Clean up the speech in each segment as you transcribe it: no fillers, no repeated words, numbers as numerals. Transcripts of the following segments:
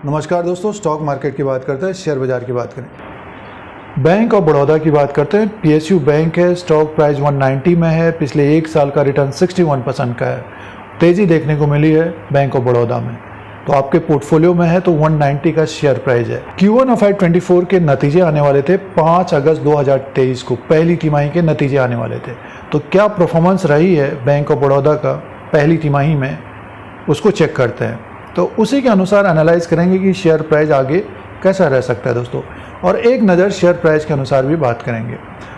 नमस्कार दोस्तों, stock market की बात करते हैं, शेयर बाजार की बात करें। बैंक ऑफ बड़ौदा की बात करते हैं। पीएसयू बैंक है, स्टॉक प्राइस 190 में है। पिछले एक साल का रिटर्न 61% का है। तेज़ी देखने को मिली है बैंक ऑफ बड़ौदा में। तो आपके पोर्टफोलियो में है तो 190 का शेयर प्राइस है। Q1 ऑफ FY24 के नतीजे आने वाले थे 5 अगस्त 2023 को, पहली तिमाही के नतीजे आने वाले थे। तो क्या परफॉर्मेंस रही है बैंक ऑफ बड़ौदा का पहली तिमाही में, उसको चेक करते हैं। तो उसी के अनुसार एनालाइज करेंगे कि शेयर प्राइस आगे कैसा रह सकता है दोस्तों, और एक नज़र शेयर प्राइस के अनुसार भी बात करेंगे।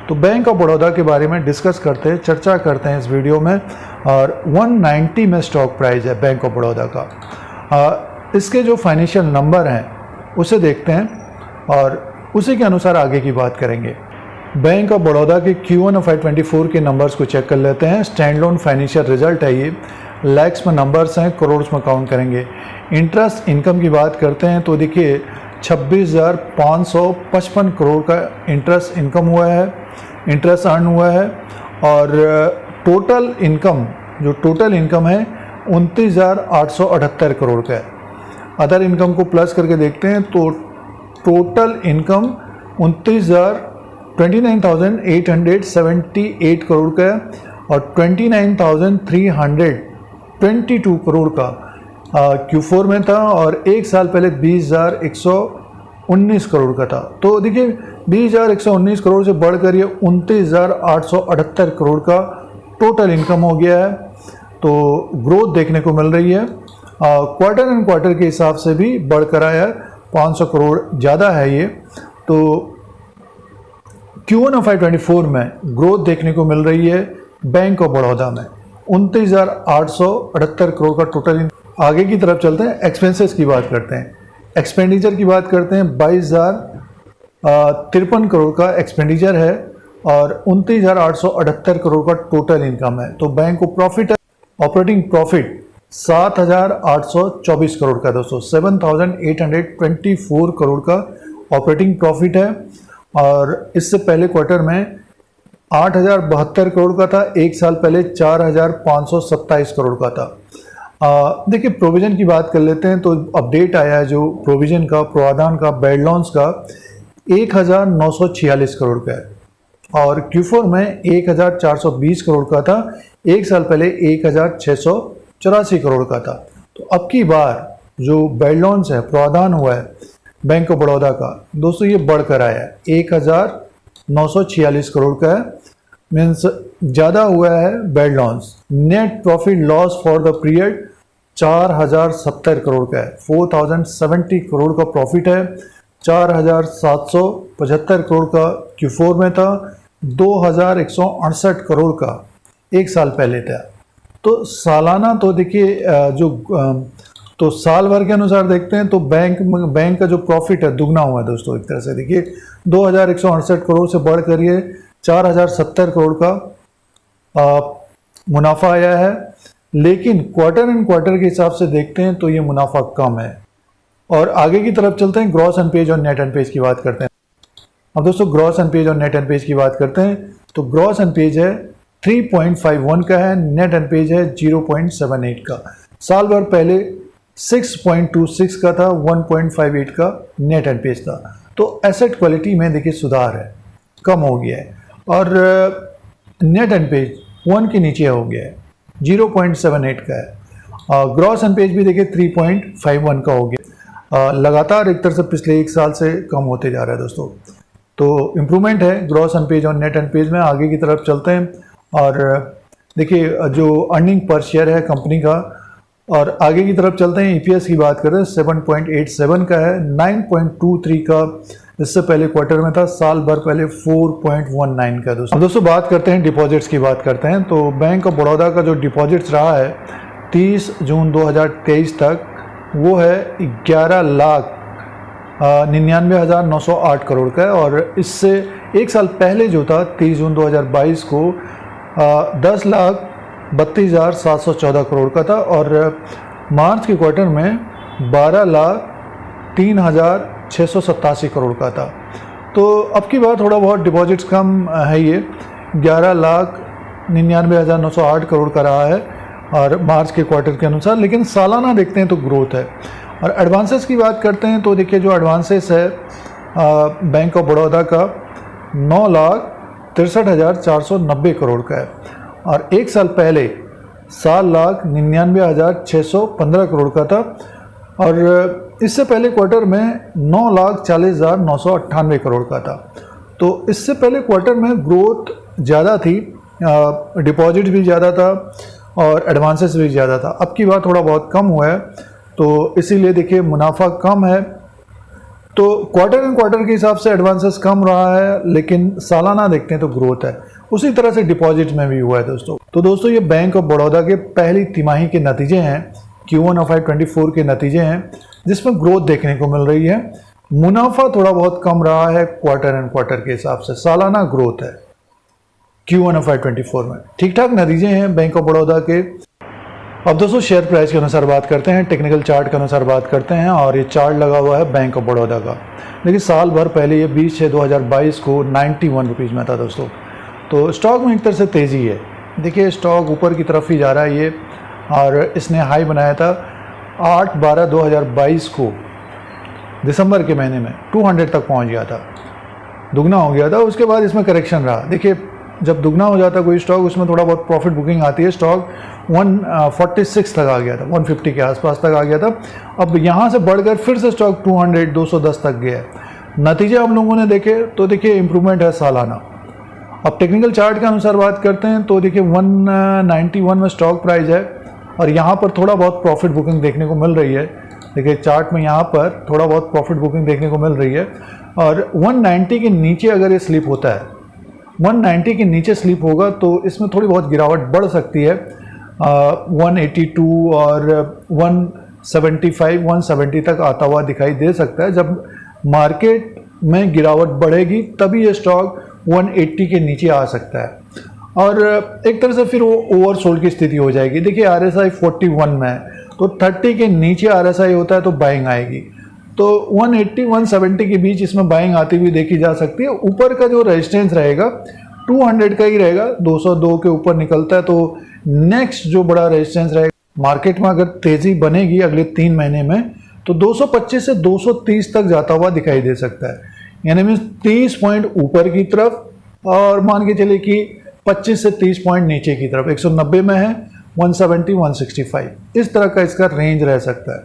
तो बैंक ऑफ बड़ौदा के बारे में डिस्कस करते हैं, चर्चा करते हैं इस वीडियो में। और 190 में स्टॉक प्राइस है बैंक ऑफ बड़ौदा का। इसके जो फाइनेंशियल नंबर हैं उसे देखते हैं और उसी के अनुसार आगे की बात करेंगे। बैंक ऑफ बड़ौदा के Q1 ऑफ FY24 के नंबर्स को चेक कर लेते हैं। स्टैंड लोन फाइनेंशियल रिजल्ट है ये, लैक्स में नंबर्स हैं, करोड़ में काउंट करेंगे। इंटरेस्ट इनकम की बात करते हैं तो देखिए 26,555 करोड़ का इंटरेस्ट इनकम हुआ है, इंटरेस्ट अर्न हुआ है। और टोटल इनकम है 29,878 करोड़ का है। अदर इनकम को प्लस करके देखते हैं तो टोटल इनकम 29,878 करोड़ का है और 29,322 करोड़ का Q4 में था, और एक साल पहले 20,119 करोड़ का था। तो देखिए 20,119 करोड़ से बढ़कर ये 29,878 करोड़ का टोटल इनकम हो गया है। तो ग्रोथ देखने को मिल रही है। क्वार्टर एंड क्वार्टर के हिसाब से भी बढ़कर आया है, 500 करोड़ ज़्यादा है ये। तो Q1 ऑफ FY24 में ग्रोथ देखने को मिल रही है बैंक ऑफ बड़ौदा में, 29,878 करोड़ का टोटल। आगे की तरफ चलते हैं, एक्सपेंसेस की बात करते हैं। एक्सपेंडिचर की बात करते हैं, 22,053 करोड़ का एक्सपेंडिचर है और 29,878 करोड़ का टोटल इनकम है। तो बैंक को प्रॉफिट है, ऑपरेटिंग प्रॉफिट 7,824 करोड़ का दोस्तों, 7,824 करोड़ का ऑपरेटिंग प्रॉफिट है। और इससे पहले क्वार्टर में 8,072 करोड़ का था, एक साल पहले 4,527 करोड़ का था। देखिए प्रोविज़न की बात कर लेते हैं तो अपडेट आया है जो प्रोविज़न का, प्रावधान का, बैड लॉन्स का 1,946 करोड़ का है और Q4 में 1,420 करोड़ का था, एक साल पहले 1,684 करोड़ का था। तो अब की बार जो बैड लॉन्स है, प्रावधान हुआ है बैंक ऑफ बड़ौदा का दोस्तों, ये बढ़कर आया है, 1,946 करोड़ का है, मीन्स ज़्यादा हुआ है bad loans. Net profit loss for the period 4,070 crore का है, 4,070 करोड़ का प्रॉफिट है। 4,775 करोड़ का Q4 में था, 2,168 करोड़ का एक साल पहले था। तो सालाना तो देखिए तो साल भर के अनुसार देखते हैं तो बैंक का जो प्रॉफिट है दुगना हुआ है दोस्तों। एक तरह से देखिए 2,168 करोड़ से बढ़कर ये 4,070 करोड़ का मुनाफा आया है। लेकिन क्वार्टर एंड क्वार्टर के हिसाब से देखते हैं तो ये मुनाफा कम है। और आगे की तरफ चलते हैं, ग्रॉस अनपेज और नेट अनपेज की बात करते हैं। अब दोस्तों ग्रॉस अनपेज और नेट अनपेज की बात करते हैं तो ग्रॉस अनपेज है 3.51 का है, नेट अनपेज है 0.78 का। साल भर पहले 6.26 का था, 1.58 का नेट एनपीएस था। तो एसेट क्वालिटी में देखिए सुधार है, कम हो गया है। और नेट एनपीएस 1 के नीचे हो गया है, 0.78 का है। ग्रॉस एनपीएस भी देखिए 3.51 का हो गया। लगातार एक तरह से पिछले एक साल से कम होते जा रहा है दोस्तों। तो इम्प्रूवमेंट है ग्रॉस एनपीएस और नेट एनपीएस में। आगे की तरफ चलते हैं और देखिए जो अर्निंग पर शेयर है कंपनी का, और आगे की तरफ चलते हैं। ईपीएस की बात करें 7.87 का है, 9.23 का इससे पहले क्वार्टर में था, साल भर पहले 4.19 का दोस्तों। अब दोस्तों बात करते हैं डिपॉजिट्स की बात करते हैं। तो बैंक ऑफ बड़ौदा का जो डिपॉजिट्स रहा है 30 जून 2023 तक वो है 11,99,908 करोड़ का है। और इससे एक साल पहले जो था 30 जून 2022 को 10,32,714 करोड़ का था, और मार्च के क्वार्टर में 12,03,687 करोड़ का था। तो अब की बार थोड़ा बहुत डिपॉजिट्स कम है, ये 11,99,908 करोड़ का रहा है और मार्च के क्वार्टर के अनुसार। लेकिन सालाना देखते हैं तो ग्रोथ है। और एडवांसेस की बात करते हैं तो देखिए जो एडवांसेस है बैंक ऑफ बड़ौदा का 9,63,490 करोड़ का है और एक साल पहले 7,99,615 करोड़ का था और इससे पहले क्वार्टर में 9,40,998 करोड़ का था। तो इससे पहले क्वार्टर में ग्रोथ ज़्यादा थी, डिपॉजिट भी ज़्यादा था और एडवांसेस भी ज़्यादा था। अब की बार थोड़ा बहुत कम हुआ है, तो इसीलिए देखिए मुनाफा कम है। तो क्वार्टर एंड क्वार्टर के हिसाब से एडवांसेस कम रहा है, लेकिन सालाना देखते हैं तो ग्रोथ है। उसी तरह से डिपॉजिट में भी हुआ है दोस्तों। तो दोस्तों ये बैंक ऑफ बड़ौदा के पहली तिमाही के नतीजे हैं, Q1 ऑफ FY24 के नतीजे हैं, जिसमें ग्रोथ देखने को मिल रही है। मुनाफा थोड़ा बहुत कम रहा है क्वार्टर एंड क्वार्टर के हिसाब से, सालाना ग्रोथ है Q1 ऑफ FY24 में। ठीक ठाक नतीजे हैं बैंक ऑफ बड़ौदा के। अब दोस्तों शेयर प्राइस के अनुसार बात करते हैं, टेक्निकल चार्ट के अनुसार बात करते हैं और ये चार्ट लगा हुआ है बैंक ऑफ बड़ौदा का। देखिए साल भर पहले ये 20/6/2022 को 91 रुपीज़ में था दोस्तों। तो स्टॉक में एक तरह से तेज़ी है। देखिए स्टॉक ऊपर की तरफ ही जा रहा है ये, और इसने हाई बनाया था 8/12/2022 को, दिसंबर के महीने में 200 तक पहुंच गया था, दुगना हो गया था। उसके बाद इसमें करेक्शन रहा। देखिए जब दुगना हो जाता कोई स्टॉक, उसमें थोड़ा बहुत प्रॉफिट बुकिंग आती है। स्टॉक 146 तक आ गया था, 150 के आसपास तक आ गया था। अब यहाँ से बढ़कर फिर से स्टॉक 200 210 तक गया है। नतीजे हम लोगों ने देखे तो देखिए इम्प्रूवमेंट है सालाना। अब टेक्निकल चार्ट के अनुसार बात करते हैं तो देखिए 191 में स्टॉक प्राइस है और यहाँ पर थोड़ा बहुत प्रॉफिट बुकिंग देखने को मिल रही है। देखिए चार्ट में यहाँ पर थोड़ा बहुत प्रॉफिट बुकिंग देखने को मिल रही है और 190 के नीचे अगर ये स्लिप होता है, 190 के नीचे स्लिप होगा तो इसमें थोड़ी बहुत गिरावट बढ़ सकती है। 182 और 175 170 तक आता हुआ दिखाई दे सकता है। जब मार्केट में गिरावट बढ़ेगी तभी ये स्टॉक 180 के नीचे आ सकता है और एक तरह से फिर वो ओवरसोल्ड की स्थिति हो जाएगी। देखिए RSI 41 में है, तो 30 के नीचे RSI होता है तो बाइंग आएगी। तो 180 170 के बीच इसमें बाइंग आती हुई देखी जा सकती है। ऊपर का जो रेजिस्टेंस रहेगा 200 का ही रहेगा, 202 के ऊपर निकलता है तो नेक्स्ट जो बड़ा रेजिस्टेंस रहेगा मार्केट में अगर तेजी बनेगी अगले 3 महीने में तो 225 से 230 तक जाता हुआ दिखाई दे सकता है। यानी मीन्स 30 पॉइंट ऊपर की तरफ और मान के चलिए कि 25 से 30 पॉइंट नीचे की तरफ। 190 में है, 170 165 इस तरह का इसका रेंज रह सकता है।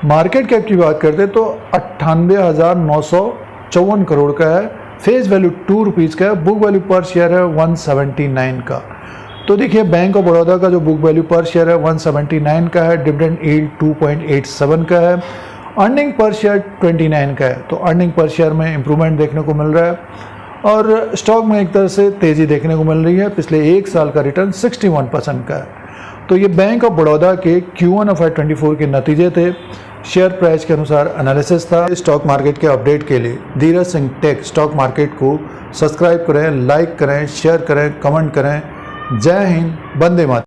मार्केट कैप की बात करते हैं तो 98,954 करोड़ का है। फेस वैल्यू 2 रुपीज़ का है। बुक वैल्यू पर शेयर है 179 का। तो देखिए बैंक ऑफ बड़ौदा का जो बुक वैल्यू पर शेयर है 179 का है। डिविडेंड यील्ड 2.87 का है। अर्निंग पर शेयर 29 का है। तो अर्निंग पर शेयर में इंप्रूवमेंट देखने को मिल रहा है और स्टॉक में एक तरह से तेज़ी देखने को मिल रही है। पिछले एक साल का रिटर्न 61% का है। तो ये बैंक ऑफ बड़ौदा के Q1 ऑफ FY24 के नतीजे थे। शेयर प्राइस के अनुसार एनालिसिस था। स्टॉक मार्केट के अपडेट के लिए Dheeraj Singh take stock market को सब्सक्राइब करें, लाइक करें, शेयर करें, कमेंट करें। जय हिंद, वंदे मातरम।